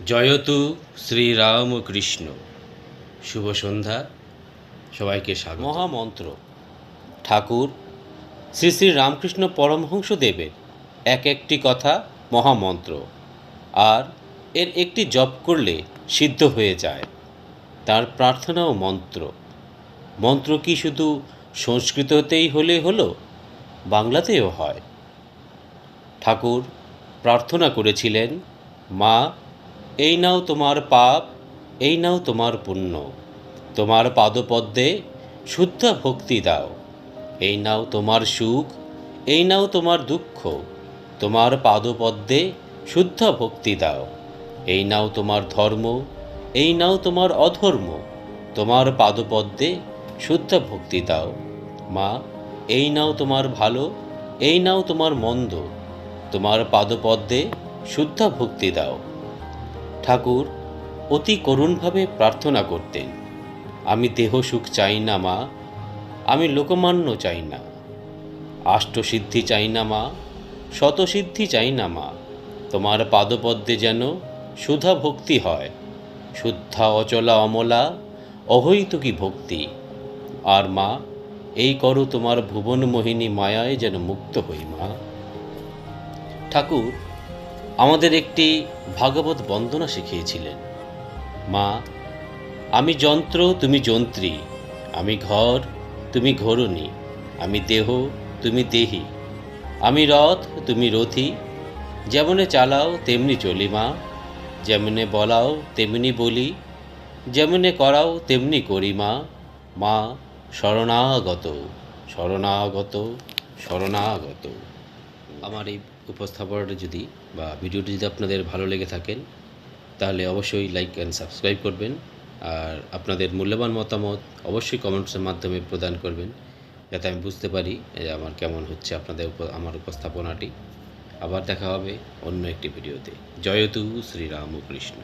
জয়তু শ্রীরামকৃষ্ণ। শুভ সন্ধ্যা, সবাইকে স্বাগত। মহামন্ত্র ঠাকুর শ্রী শ্রী রামকৃষ্ণ পরমহংসদেবের এক একটি কথা মহামন্ত্র, আর এর একটি জপ করলে সিদ্ধ হয়ে যায়। তার প্রার্থনাও মন্ত্র। মন্ত্র কি শুধু সংস্কৃততেই হলো, বাংলাতেও হয়। ঠাকুর প্রার্থনা করেছিলেন, মা, এই নাও তোমার পাপ, এই নাও তোমার পুণ্য, তোমার পাদপদ্মে শুদ্ধ ভক্তি দাও। এই নাও তোমার সুখ, এই নাও তোমার দুঃখ, তোমার পাদপদ্মে শুদ্ধ ভক্তি দাও। এই নাও তোমার ধর্ম, এই নাও তোমার অধর্ম, তোমার পাদপদ্মে শুদ্ধ ভক্তি দাও। মা, এই নাও তোমার ভালো, এই নাও তোমার মন্দ, তোমার পাদপদ্মে শুদ্ধ ভক্তি দাও। ঠাকুর অতি করুণভাবে প্রার্থনা করতেন, আমি দেহ সুখ চাই না মা, আমি লোকমান্য চাই না, আষ্টসিদ্ধি চাই না মা, শতসিদ্ধি চাই না মা, তোমার পাদপদ্মে যেন সুধা ভক্তি হয়, শুদ্ধা অচলা অমলা অহৈতুকী ভক্তি। আর মা, এই করো তোমার ভুবন মোহিনী মায়ায় যেন মুক্ত হই মা। ঠাকুর আমাদের একটি ভাগবত বন্দনা শিখিয়েছিলেন, মা, আমি যন্ত্র তুমি যন্ত্রী, আমি ঘর তুমি ঘরণী, আমি দেহ তুমি দেহি, আমি রথ তুমি রথী, যেমনে চালাও তেমনি চলি মা, যেমনে বলাও তেমনি বলি, যেমনে করাও তেমনি করি মা। মা, শরণাগত শরণাগত শরণাগত। আমার এই উপস্থাপনাটা যদি বা ভিডিওটি যদি আপনাদের ভালো লেগে থাকেন, তাহলে অবশ্যই লাইক অ্যান্ড সাবস্ক্রাইব করবেন, আর আপনাদের মূল্যবান মতামত অবশ্যই কমেন্টসের মাধ্যমে প্রদান করবেন, যাতে আমি বুঝতে পারি আমার কেমন হচ্ছে আমার উপস্থাপনাটি। আবার দেখা হবে অন্য একটি ভিডিওতে। জয়তু শ্রীরামকৃষ্ণ।